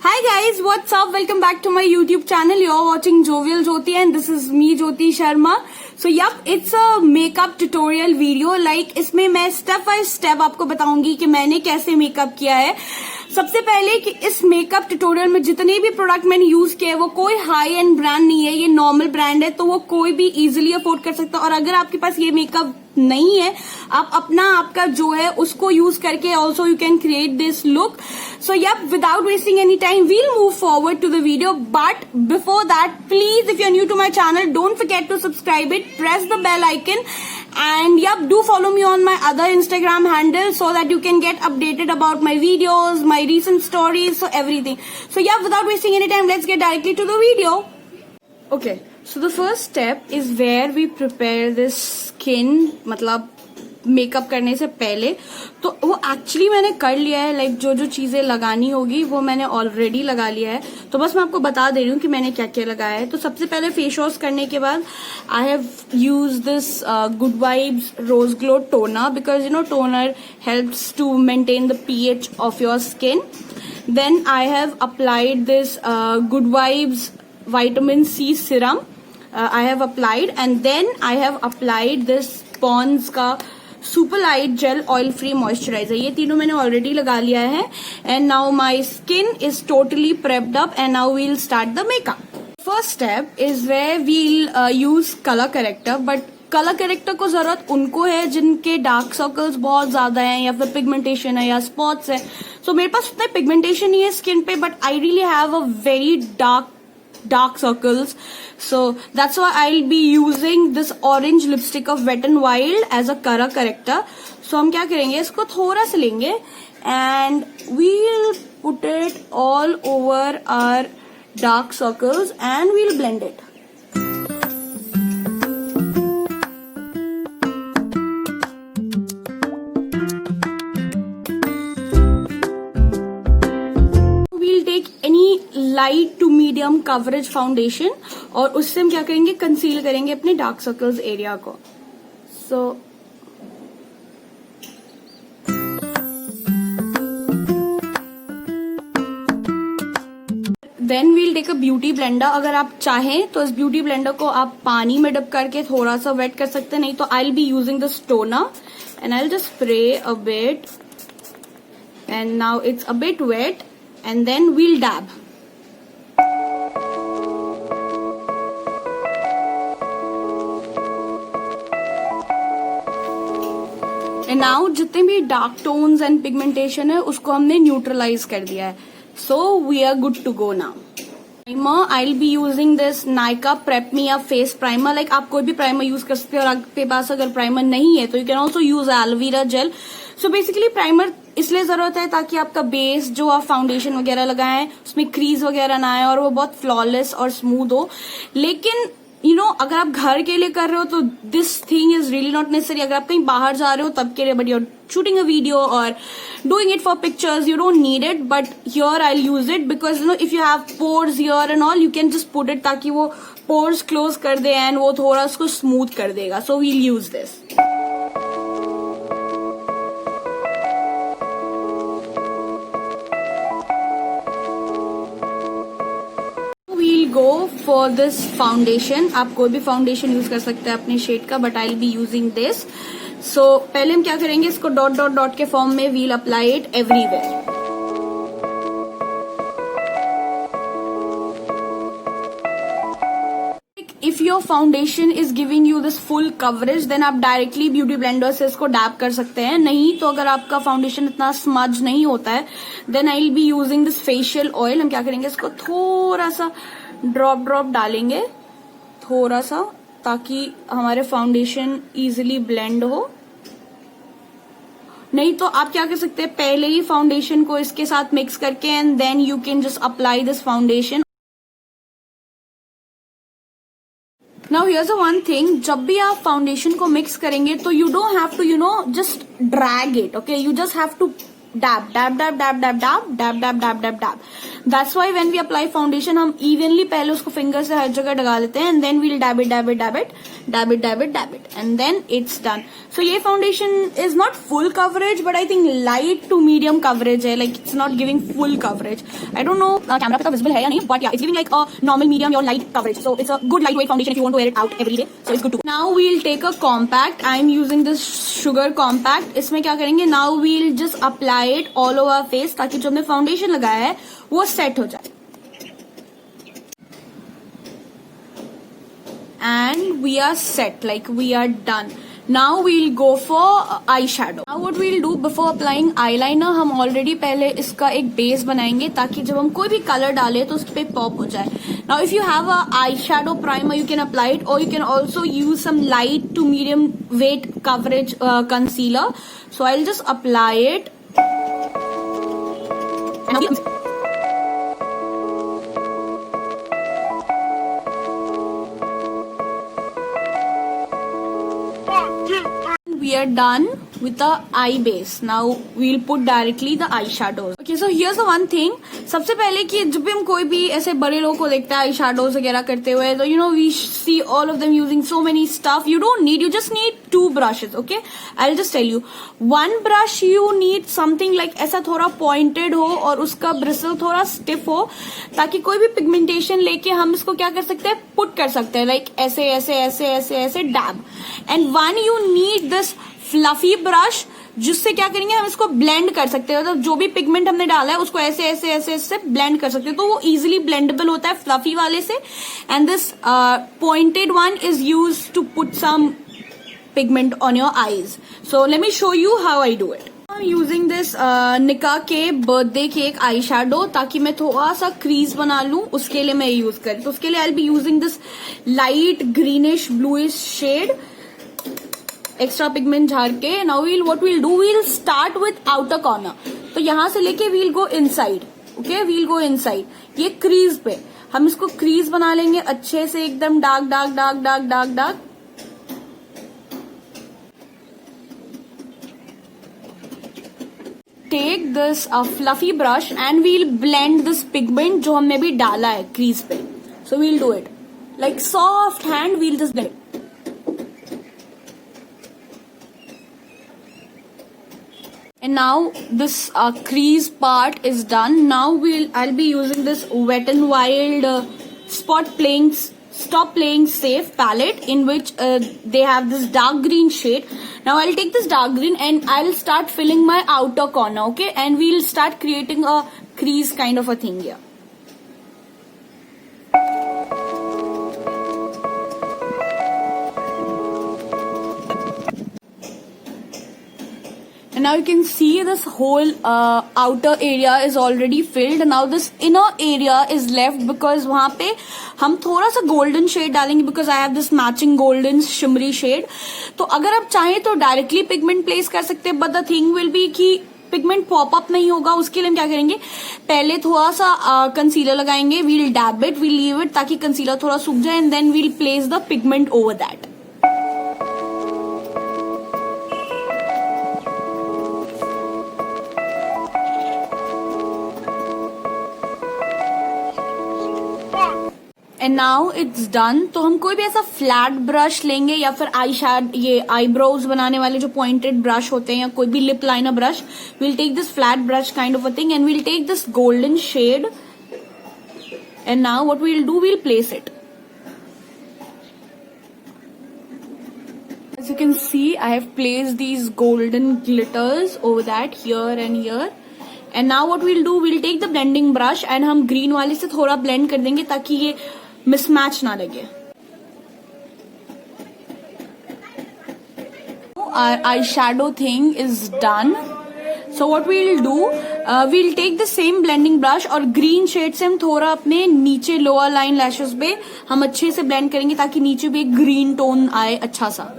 Hi guys, what's up? Welcome back to my YouTube channel. You're watching Jovial Jyoti and this is me Jyoti Sharma. So it's a makeup tutorial video. Like इसमें मैं step by step आपको बताऊंगी कि मैंने कैसे makeup किया है. सबसे पहले कि इस मेकअप ट्यूटोरियल में जितने भी प्रोडक्ट मैंने यूज किए वो कोई हाई एंड ब्रांड नहीं है, ये नॉर्मल ब्रांड है, तो वो कोई भी इजीली अफोर्ड कर सकता है. और अगर आपके पास ये मेकअप नहीं है, आप आपका जो है उसको यूज करके also you can create this look. So without wasting any time, we'll move forward to the video. But before that, please, if you're new to my channel, don't forget to subscribe it, press the bell icon, and do follow me on my other Instagram handle so that you can get updated about my videos, my recent stories, so everything. So without wasting any time, let's get directly to the video. Okay, so the first step is where we prepare this skin, मतलब makeup करने से पहले. तो वो actually मैंने कर लिया है, लाइक जो चीजें लगानी होगी वो मैंने ऑलरेडी लगा लिया है. तो बस मैं आपको बता दे रही हूँ कि मैंने क्या क्या लगाया है. तो सबसे पहले फेस वॉश करने के बाद I have use this Good Vibes rose glow toner, because toner helps to maintain the pH of your skin. Then I have applied this Good Vibes vitamin C serum. I have applied, and then I have applied this Pond's का super light gel oil free moisturiser. ये तीनों मैंने already लगा लिया है. And now my skin is totally prepped up and now we'll start the makeup. First step is where we'll use colour corrector. But colour corrector को जरूरत उनको है जिनके डार्क सर्कल्स बहुत ज्यादा हैं, या फिर पिगमेंटेशन है, या स्पॉट्स है. सो मेरे पास उतना पिगमेंटेशन नहीं है स्किन पे, but I really have a very dark circles, so that's why I'll be using this orange lipstick of Wet n Wild as a color corrector. So हम क्या करेंगे, इसको थोड़ा सा लेंगे and we'll put it all over our dark circles and we'll blend it. Light to medium coverage foundation, और उससे हम क्या करेंगे, कंसील करेंगे अपने डार्क सर्कल्स एरिया को. So then we'll take a beauty blender. अगर आप चाहें तो इस ब्यूटी ब्लेंडर को आप पानी में डब करके थोड़ा सा वेट कर सकते हैं, नहीं तो I will be using this toner and I will just spray a bit and now it's a bit wet and then we'll dab. Now जितने भी डार्क टोन्स एंड पिगमेंटेशन है उसको हमने न्यूट्रलाइज कर दिया है. So we are good to go now. Primer, I will be using this Nykaa prep me a face primer. Like आप कोई भी प्राइमर यूज कर सकते हो, और आपके पास अगर प्राइमर नहीं है तो you can also use aloe vera gel. So basically primer इसलिए जरूरत है ताकि आपका बेस जो आप फाउंडेशन वगैरह लगाएं उसमें क्रीज वगैरह ना आए और वो बहुत फ्लॉलेस और स्मूथ हो. लेकिन अगर आप घर के लिए कर रहे हो तो this thing is really not necessary. अगर आप कहीं बाहर जा रहे हो तब के लिए, but you're shooting a video और doing it for pictures, you don't need it. But here I use it because if you have pores here and all, you can just put it ताकि वो pores close कर दे and वो थोड़ा उसको smooth कर देगा. So we'll use this. Go for this foundation. आप कोई भी फाउंडेशन यूज कर सकते हैं अपने शेड का, but I will be using this. So पहले हम क्या करेंगे, इसको डॉट डॉट डॉट के फॉर्म में we'll apply it everywhere. If your foundation is giving you this full coverage, then आप डायरेक्टली ब्यूटी ब्लेंडर से इसको डैप कर सकते हैं. नहीं तो अगर आपका फाउंडेशन इतना स्मज नहीं होता है, then I will be using this facial oil. हम क्या करेंगे, इसको थोड़ा सा ड्रॉप डालेंगे थोड़ा सा, ताकि हमारे फाउंडेशन इजीली ब्लेंड हो. नहीं तो आप क्या कर सकते हैं, पहले ही फाउंडेशन को इसके साथ मिक्स करके and then you can just apply this foundation. Now here's the one thing, जब भी आप फाउंडेशन को मिक्स करेंगे तो you don't have to just drag it. Okay, you just have to dab dab dab dab dab dab dab dab dab dab dab. That's why when we apply foundation हम evenly पहले उसको finger से हर जगह लगा लेते हैं, and then we'll dab it dab it dab it dab it dab it dab it, and then it's done. So ये foundation is not full coverage, but I think light to medium coverage है, like it's not giving full coverage. I don't know camera पे तो visible है या नहीं, but yeah, it's giving like a normal medium or light coverage. So it's a good lightweight foundation if you want to wear it out every day. So it's good to go. Now we'll take a compact. I'm using this sugar compact. इसमें क्या करेंगे? Now we'll just apply it all over our face ताकि जो हमने foundation लगाया है वो set हो जाए. And we are set, like we are done. Now we'll go for eyeshadow. Now what we'll do before applying eyeliner, हम already पहले इसका एक base बनाएंगे ताकि जब हम कोई भी color डालें तो उस पे pop हो जाए. Now if you have a eyeshadow primer, you can apply it, or you can also use some light to medium weight coverage concealer. So I'll just apply it. And we are done with the eye base. Now we'll put directly the eyeshadows. Okay, so here's the one thing. सबसे पहले कि जब भी हम कोई भी ऐसे बड़े लोगों को देखते हैं आई shadows वगैरह करते हुए, तो you know we see all of them using so many stuff. You don't need, you just need 2 brushes. Okay, I'll just tell you. One brush you need something like ऐसा थोड़ा pointed हो और उसका bristle थोड़ा stiff हो, ताकि कोई भी pigmentation लेके हम इसको क्या कर सकते हैं, put कर सकते हैं, like ऐसे ऐसे ऐसे ऐसे ऐसे dab. And one you need this fluffy brush, जिससे क्या करेंगे हम इसको ब्लेंड कर सकते हैं, मतलब जो भी पिगमेंट हमने डाला है उसको ऐसे ऐसे ऐसे ऐसे ब्लेंड कर सकते हैं, तो वो इजीली ब्लेंडेबल होता है फ्लफी वाले से. And this pointed one is use to put some pigment on your eyes. So let me show you how I do it. I am using this Nykaa के बर्थडे केक आई शेडो, ताकि मैं थोड़ा सा crease बना लूं, उसके लिए मैं यूज करी. तो उसके लिए I will be using this light greenish bluish shade, extra pigment झाड़ के. Now what we'll do, we'll start with outer corner. तो यहां से लेके we'll go inside. Okay, we'll go inside. ये क्रीज पे हम इसको क्रीज बना लेंगे अच्छे से, एकदम dark dark dark dark dark dark. Take this fluffy brush and we'll blend this pigment जो हमने भी डाला है क्रीज पे. सो we'll do it like soft hand, we'll just blend. And now this crease part is done. Now I'll be using this Wet n Wild Stop Playing Safe palette, in which they have this dark green shade. Now I'll take this dark green and I'll start filling my outer corner. Okay, and we'll start creating a crease kind of a thing here. And now you can see this whole outer area is already filled. Now this inner area is left because वहाँ पे हम थोड़ा सा golden shade डालेंगे, because I have this matching golden shimmery shade. तो अगर आप चाहें तो directly pigment place कर सकते हैं, but the thing will be कि पिगमेंट पॉप अप नहीं होगा. उसके लिए हम क्या करेंगे, पहले थोड़ा सा कंसीलर लगाएंगे, we'll dab it, we'll leave it ताकि कंसीलर थोड़ा सूख जाए, and then we'll place the pigment over that. And now it's done. तो हम कोई भी ऐसा फ्लैट ब्रश लेंगे या फिर ये आईब्रोज बनाने वाले जो पॉइंटेड ब्रश होते हैं, या कोई भी lip liner brush. We'll take this flat brush kind of a thing and we'll take this golden shade. And now what we'll do, we'll place it. As you can see, I have placed these golden glitters over that, here and here. And now what we'll do, we'll take the blending brush and हम green वाले से थोड़ा blend कर देंगे ताकि ये mismatch ना लगे. Our eyeshadow thing is done. So what we'll do, we'll take the same blending brush और green shade से हम थोड़ा अपने नीचे lower line lashes पे हम अच्छे से blend करेंगे ताकि नीचे भी एक green tone आए अच्छा सा.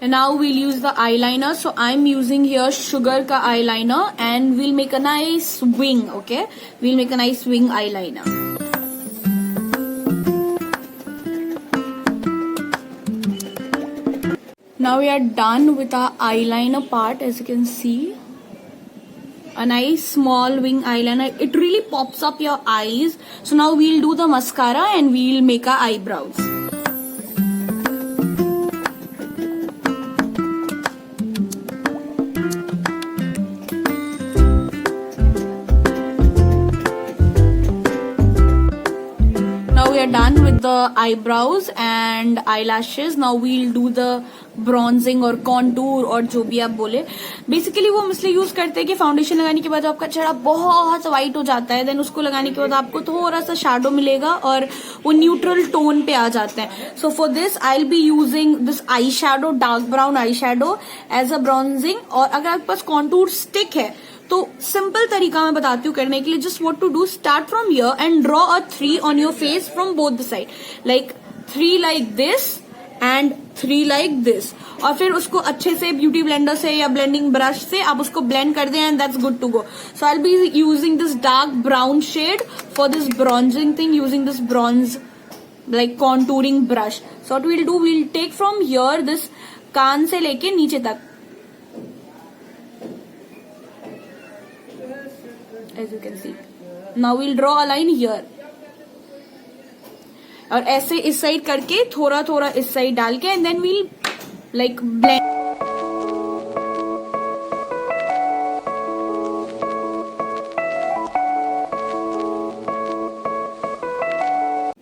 And now we'll use the eyeliner. So I'm using here Sugar ka eyeliner, and we'll make a nice wing. Okay, we'll make a nice wing eyeliner. Now we are done with our eyeliner part, as you can see. A nice small wing eyeliner. It really pops up your eyes. So now we'll do the mascara and we'll make our eyebrows. Now we are done with the eyebrows and eyelashes. Now we'll do the bronzing और contour और जो भी आप बोले. Basically वो हम इसलिए use करते हैं कि फाउंडेशन लगाने के बाद आपका चेहरा बहुत व्हाइट हो जाता है, देन उसको लगाने के बाद आपको थोड़ा सा शैडो मिलेगा और वो न्यूट्रल टोन पे आ जाते हैं. So for this I will be using this eye shadow, dark brown eye shadow as a bronzing. और अगर आपके पास कॉन्टूर स्टिक है तो सिंपल तरीका मैं बताती हूँ करने के लिए. Just what to do, start from here and draw a 3 on your face from both the side, like 3 like this and 3 like this. और फिर उसको अच्छे से ब्यूटी ब्लेंडर से या ब्लेंडिंग ब्रश से आप उसको ब्लेंड कर दें and that's good to go. So I will be using this dark brown shade for this bronzing thing, using this bronze like contouring brush. So what we'll do, we'll take from here this, कान से लेके नीचे तक, as you can see. Now we'll draw a line here. और ऐसे इस side करके थोड़ा थोड़ा इस साइड डाल के and then we'll like blend.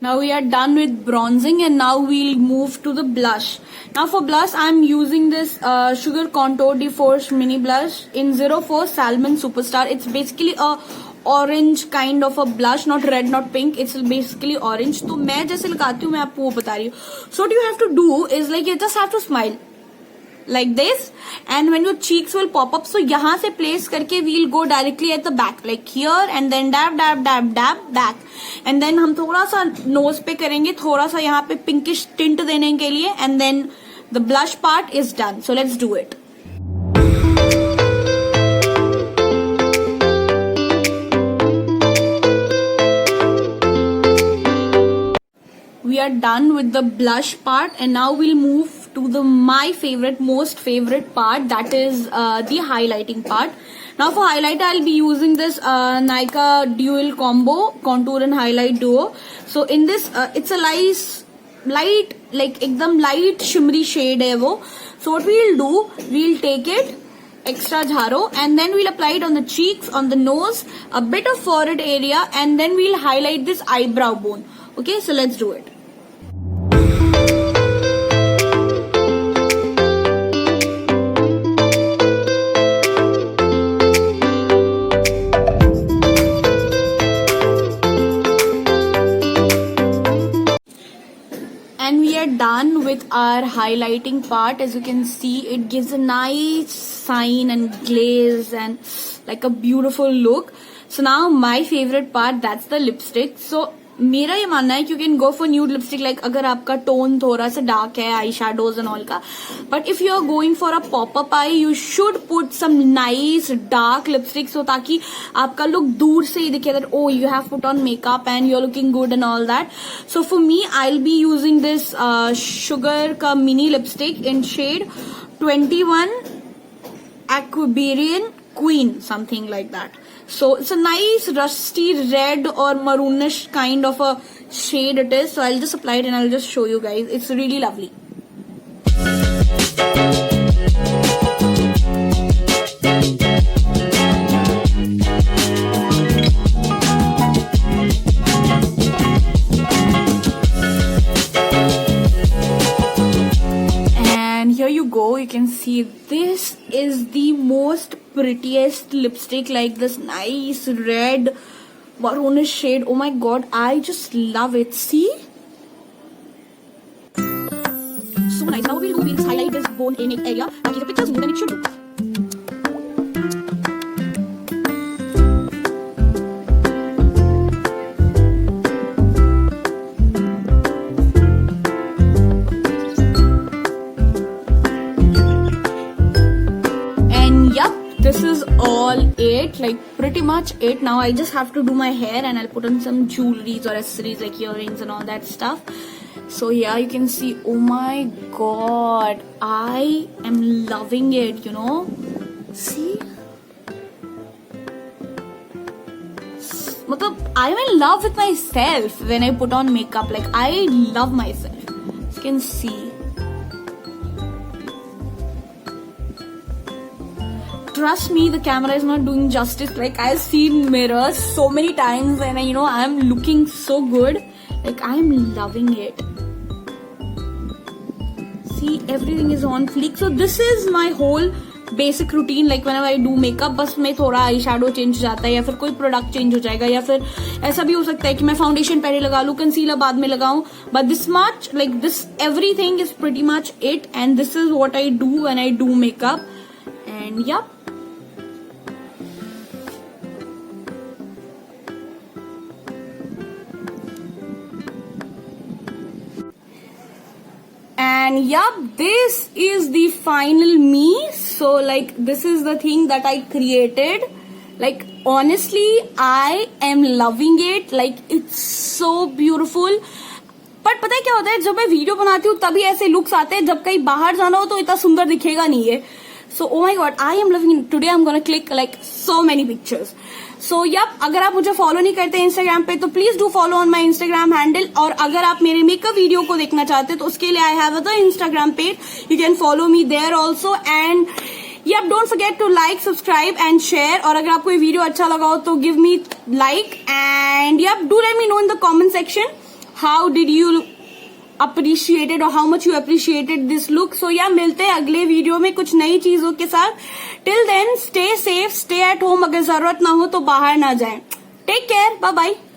Now we are done with bronzing and now we'll move to the blush. Now for blush I'm using this Sugar Contour de Force mini blush in 04 Salmon Superstar. It's basically a orange kind of a blush, not red not pink, it's basically orange. तो मैं जैसे लगाती हूँ मैं आपको वो बता रही हूँ. So what you have to do is like you just have to smile like this and when your cheeks will pop up, so यहाँ से place करके we'll go directly at the back like here and then dab dab dab dab back and then हम थोड़ा सा nose पे करेंगे, थोड़ा सा यहाँ पे pinkish tint देने के लिए and then the blush part is done. So let's do it. We are done with the blush part and now we'll move to the my favorite, most favorite part, that is the highlighting part. Now for highlighter I'll be using this Nykaa Dual Combo Contour and Highlight Duo. So in this it's a light like एकदम light shimmery shade है वो. So what we'll do, we'll take it extra jharo and then we'll apply it on the cheeks, on the nose, a bit of forehead area and then we'll highlight this eyebrow bone. Okay, so let's do it. And we are done with our highlighting part. As you can see, it gives a nice shine and glaze and like a beautiful look. So now my favorite part, that's the lipstick. So मेरा ये मानना है, you can go for nude lipstick like अगर आपका tone थोड़ा सा dark है, आई shadows and all का, but if you are going for a pop up eye, you should put some nice dark lipstick so ताकि आपका look दूर से ही दिखे that oh you have put on makeup and you're looking good and all that. So for me I'll be using this Sugar का mini lipstick in shade 21 Aquarian Queen, something like that. So it's a nice rusty red or maroonish kind of a shade it is. So I'll just apply it and I'll just show you guys. It's really lovely. And here you go, you can see this is the most prettiest lipstick, like this nice red maroonish shade. Oh my god, I just love it. See, so nice. Now we'll just highlight this bone in it area. Okay, the picture is more than it should look. This is all it, like pretty much it. Now I just have to do my hair and I'll put on some jewelries or accessories like earrings and all that stuff. So yeah, you can see, oh my god, I am loving it, you know. See? I'm in love with myself when I put on makeup. Like, I love myself. You can see. Trust me, the camera is not doing justice. Like, I've seen mirrors so many times and I'm looking so good. Like, I'm loving it. See, everything is on fleek. So this is my whole basic routine. Like whenever I do makeup, बस में थोड़ा eye shadow change हो जाता है या फिर कोई product change हो जाएगा, या फिर ऐसा भी हो सकता है कि मैं फाउंडेशन पहले लगा लूं, कंसीलर बाद में लगाऊं. But this much, like this everything is pretty much it, and this is what I do when I do makeup. And या and yup, this is the final me. So like, this is the thing that I created. Like, honestly, I am loving it. Like, it's so beautiful. But पता है क्या होता है, जब मैं video बनाती हूँ तभी ऐसे लुक्स आते हैं, जब कहीं बाहर जाना हो तो इतना सुंदर दिखेगा नहीं है. So oh my god, I am loving it. Today I'm gonna click like so many pictures. So yep, अगर आप मुझे फॉलो नहीं करते इंस्टाग्राम पे तो please do follow on my Instagram handle. और अगर आप मेरे मेकअप वीडियो को देखना चाहते तो उसके लिए I have a Instagram page. You can follow me there also. And yep, don't forget to like, subscribe and share. और अगर आपको ये वीडियो अच्छा लगा हो तो give me like, and yep, do let me know in the comment section how did you appreciated or how much you appreciated this look. So yeah, मिलते हैं अगले वीडियो में कुछ नई चीजों के साथ. Till then, stay safe, stay at home. अगर जरूरत ना हो तो बाहर ना जाएं. Take care, bye bye.